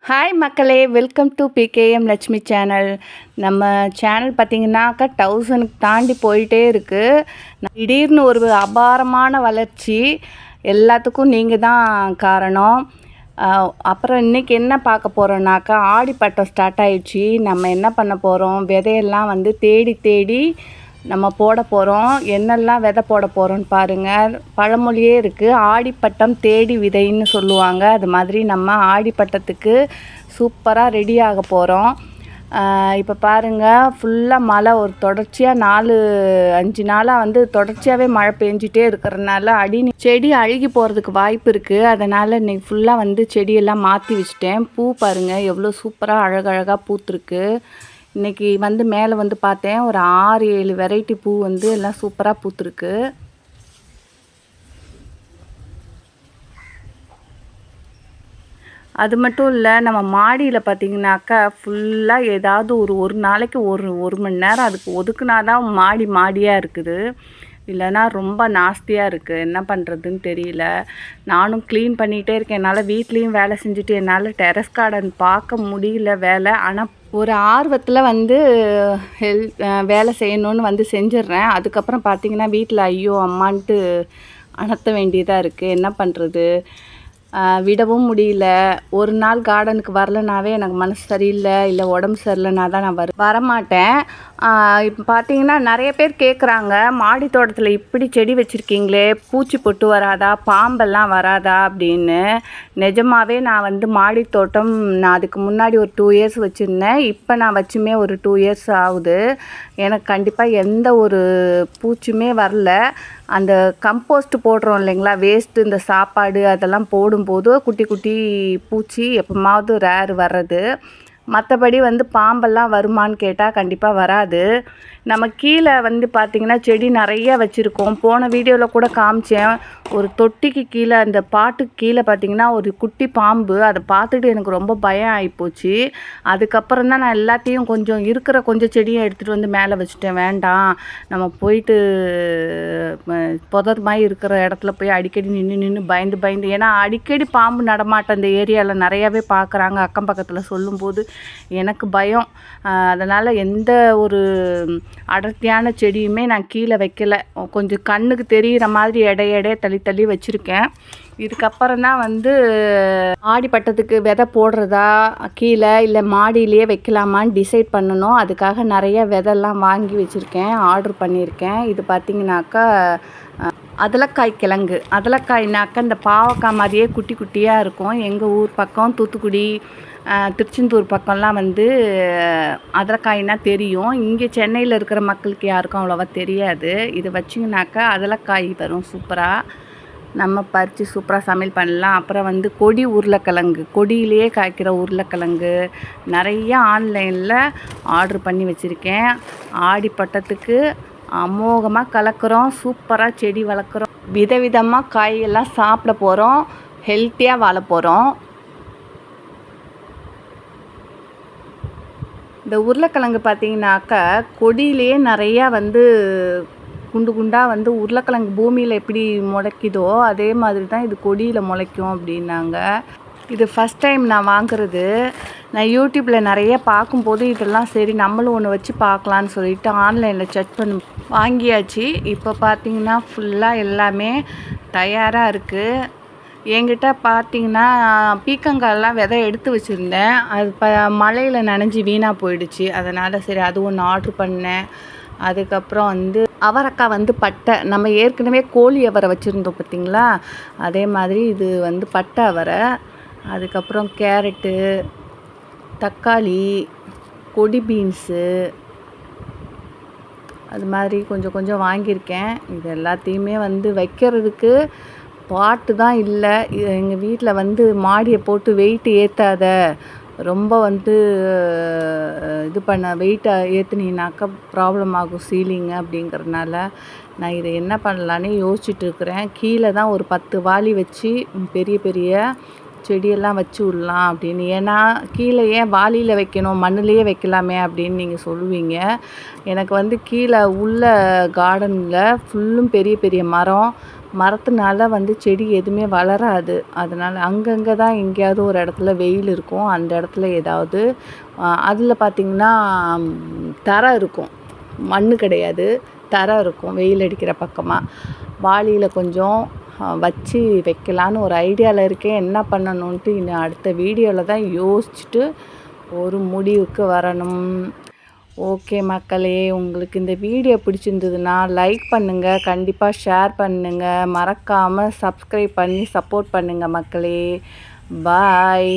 Hi மக்களே, welcome to PKM Lakshmi channel. நம்ம channel பார்த்திங்கனாக்கா 1000 தாண்டி போயிட்டே இருக்குது. திடீர்னு ஒரு அபாரமான வளர்ச்சி. எல்லாத்துக்கும் நீங்கள் தான் காரணம். அப்புறம் இன்றைக்கி என்ன பார்க்க போகிறோன்னாக்கா, ஆடிப்பட்டம் ஸ்டார்ட் ஆகிடுச்சி. நம்ம என்ன பண்ண போகிறோம், விதையெல்லாம் தேடி தேடி நம்ம போட போகிறோம். என்னெல்லாம் விதை போட போகிறோன்னு பாருங்கள். பழமொழியே இருக்குது, ஆடிப்பட்டம் தேடி விதைன்னு சொல்லுவாங்க. அது மாதிரி நம்ம ஆடிப்பட்டத்துக்கு சூப்பராக ரெடி ஆக போகிறோம். இப்போ பாருங்கள், ஃபுல்லாக மழை ஒரு தொடர்ச்சியாக 4-5 நாளாக தொடர்ச்சியாகவே மழை பெஞ்சிட்டே இருக்கிறதுனால செடி அழுகி போகிறதுக்கு வாய்ப்பு இருக்குது. அதனால் இன்றைக்கி ஃபுல்லாக செடியெல்லாம் மாற்றி வச்சுட்டேன். பூ பாருங்கள் எவ்வளோ சூப்பராக அழகழகாக பூத்துருக்கு. இன்றைக்கி மேலே பார்த்தேன், ஒரு 6-7 வெரைட்டி பூ எல்லாம் சூப்பராக பூத்துருக்கு. அது மட்டும் இல்லை, நம்ம மாடியில் பார்த்திங்கனாக்கா ஃபுல்லாக ஏதாவது ஒரு நாளைக்கு ஒரு மணி நேரம் அதுக்கு ஒதுக்குனா தான் மாடியாக இருக்குது. இல்லைனா ரொம்ப நாஸ்தியாக இருக்குது. என்ன பண்ணுறதுன்னு தெரியல. நானும் க்ளீன் பண்ணிகிட்டே இருக்கேன். என்னால் வீட்லேயும் வேலை செஞ்சுட்டு என்னால் டெரஸ் கார்டன் பார்க்க முடியல வேலை. ஆனால் ஒரு ஆர்வத்தில் வேலை செய்யணுன்னு செஞ்சிட்றேன். அதுக்கப்புறம் பார்த்திங்கன்னா வீட்டில் ஐயோ அம்மான்ட்டு அணர்த்த வேண்டியதாக இருக்குது. என்ன பண்ணுறது, விடவும் முடியல. ஒரு நாள் கார்டனுக்கு வரலனாவே எனக்கு மனசு சரியில்லை, இல்லை உடம்பு சரியில்லைனா தான் நான் வரமாட்டேன். இப்போ பார்த்தீங்கன்னா நிறைய பேர் கேட்குறாங்க, மாடி தோட்டத்தில் இப்படி செடி வச்சுருக்கீங்களே, பூச்சி பொட்டு வராதா, பாம்பெல்லாம் வராதா அப்படின்னு. நிஜமாகவே நான் மாடி தோட்டம் நான் அதுக்கு முன்னாடி ஒரு 2 இயர்ஸ் வச்சுருந்தேன். இப்போ நான் வச்சுமே ஒரு 2 இயர்ஸ் ஆகுது. எனக்கு கண்டிப்பாக எந்த ஒரு பூச்சியுமே வரல. அந்த கம்போஸ்ட் போடுறோம் இல்லைங்களா, வேஸ்ட்டு, இந்த சாப்பாடு அதெல்லாம் போடும்போது குட்டி குட்டி பூச்சி எப்போமாவது ரேர் வர்றது. மற்றபடி பாம்பெல்லாம் வருமானு கேட்டால் கண்டிப்பாக வராது. நம்ம கீழே பார்த்திங்கன்னா செடி நிறைய வச்சுருக்கோம். போன வீடியோவில் கூட காமிச்சேன். ஒரு தொட்டிக்கு கீழே, அந்த பாட்டுக்கு கீழே பார்த்திங்கன்னா ஒரு குட்டி பாம்பு. அதை பார்த்துட்டு எனக்கு ரொம்ப பயம் ஆகிப்போச்சு. அதுக்கப்புறம் தான் நான் எல்லாத்தையும் கொஞ்சம் செடியும் எடுத்துகிட்டு மேலே வச்சுட்டேன். வேண்டாம், நம்ம போயிட்டு புதர் மாதிரி இருக்கிற இடத்துல போய் அடிக்கடி நின்று பயந்து ஏன்னா அடிக்கடி பாம்பு நடமாட்டம் அந்த ஏரியாவில் நிறையாவே பார்க்குறாங்க. அக்கம் பக்கத்தில் சொல்லும்போது எனக்கு பயம். அதனால் எந்த ஒரு அடர்த்தியான செடியுமே நான் கீழே வைக்கலை. கொஞ்சம் கண்ணுக்கு தெரிகிற மாதிரி எடைய தள்ளி வச்சுருக்கேன். இதுக்கப்புறம் தான் ஆடிப்பட்டத்துக்கு விதை போடுறதா கீழே இல்லை மாடியிலேயே வைக்கலாமான்னு டிசைட் பண்ணணும். அதுக்காக நிறைய விதைலாம் வாங்கி வச்சுருக்கேன், ஆர்டர் பண்ணியிருக்கேன். இது பார்த்திங்கனாக்கா அதலக்காய் கிழங்கு. அதலக்காய்னாக்கா இந்த பாவக்காய் மாதிரியே குட்டி குட்டியாக இருக்கும். எங்கள் ஊர் பக்கம் தூத்துக்குடி, திருச்செந்தூர் பக்கம்லாம் அதலக்காய்னா தெரியும். இங்கே சென்னையில் இருக்கிற மக்களுக்கு யாருக்கும் அவ்வளோவா தெரியாது. இது வச்சிங்கனாக்கா அதலக்காய் வரும் சூப்பராக. நம்ம பறித்து சூப்பராக சமையல் பண்ணலாம். அப்புறம் கொடி உருளைக்கிழங்கு, கொடியிலேயே காய்க்கிற உருளைக்கிழங்கு நிறைய ஆன்லைனில் ஆர்டர் பண்ணி வச்சுருக்கேன். ஆடிப்பட்டத்துக்கு அமோகமாக கலக்கிறோம், சூப்பராக செடி வளர்க்குறோம், விதவிதமாக காயெல்லாம் சாப்பிட போகிறோம், ஹெல்த்தியாக வாழ போகிறோம். இந்த உருளைக்கிழங்கு பார்த்திங்கனாக்கா கொடியிலேயே நிறையா குண்டு குண்டாக உருளைக்கிழங்கு பூமியில் எப்படி முளைக்குதோ அதே மாதிரி தான் இது கொடியில் முளைக்கும் அப்படின்னாங்க. இது ஃபஸ்ட் டைம் நான் வாங்குறது. நான் யூடியூப்பில் நிறைய பார்க்கும்போது இதெல்லாம் சரி நம்மளும் ஒன்று வச்சு பார்க்கலான்னு சொல்லிட்டு ஆன்லைனில் செக் பண்ணி வாங்கியாச்சு. இப்போ பார்த்திங்கன்னா ஃபுல்லாக எல்லாமே தயாராக இருக்குது. என்கிட்ட பார்த்திங்கன்னா பீக்கங்காயெல்லாம் விதை எடுத்து வச்சுருந்தேன். அது மழையில் நனைஞ்சி வீணாக போயிடுச்சு. அதனால் சரி அது ஒன்று ஆர்டர் பண்ணேன். அதுக்கப்புறம் அவரைக்காய் பட்டை, நம்ம ஏற்கனவே கோழி அவரை வச்சுருந்தோம் பார்த்திங்களா, அதே மாதிரி இது பட்டை அவரை. அதுக்கப்புறம் கேரட்டு, தக்காளி, கொடி பீன்ஸு, அது மாதிரி கொஞ்சம் வாங்கியிருக்கேன். இது எல்லாத்தையுமே வைக்கிறதுக்கு பாட்டு தான் இல்லை. எங்கள் வீட்டில் மாடியை போட்டு வெயிட்டு ஏற்றாத, ரொம்ப இது பண்ண வெயிட்டை ஏற்றுனீங்கனாக்கா ப்ராப்ளம் ஆகும் சீலிங்கு அப்படிங்கிறதுனால நான் இதை என்ன பண்ணலான்னு யோசிச்சுட்டு இருக்கிறேன். கீழே தான் ஒரு 10 வாளி வச்சு பெரிய பெரிய செடியெல்லாம் வச்சு விடலாம் அப்படின்னு. ஏன்னா கீழே ஏன் வாளியில் வைக்கணும், மண்ணிலேயே வைக்கலாமே அப்படின்னு நீங்கள் சொல்லுவீங்க. எனக்கு கீழே உள்ள கார்டனில் ஃபுல்லும் பெரிய பெரிய மரம், மரத்துனால வந்து செடி எதுவுமே வளராது. அதனால் அங்கங்கே தான் எங்கேயாவது ஒரு இடத்துல வெயில் இருக்கும். அந்த இடத்துல ஏதாவது அதில் பார்த்திங்கன்னா தரை இருக்கும், மண் கிடையாது, தரை இருக்கும் வெயில் அடிக்கிற பக்கமாக. வாளியில் கொஞ்சம் வச்சு வைக்கலான்னு ஒரு ஐடியாவில் இருக்கேன். என்ன பண்ணணுன்ட்டு இன்னும் அடுத்த வீடியோவில் தான் யோசிச்சுட்டு ஒரு முடிவுக்கு வரணும். ஓகே மக்களே, உங்களுக்கு இந்த வீடியோ பிடிச்சிருந்ததுன்னா லைக் பண்ணுங்கள், கண்டிப்பாக ஷேர் பண்ணுங்கள், மறக்காமல் சப்ஸ்கிரைப் பண்ணி சப்போர்ட் பண்ணுங்கள் மக்களே. பாய்.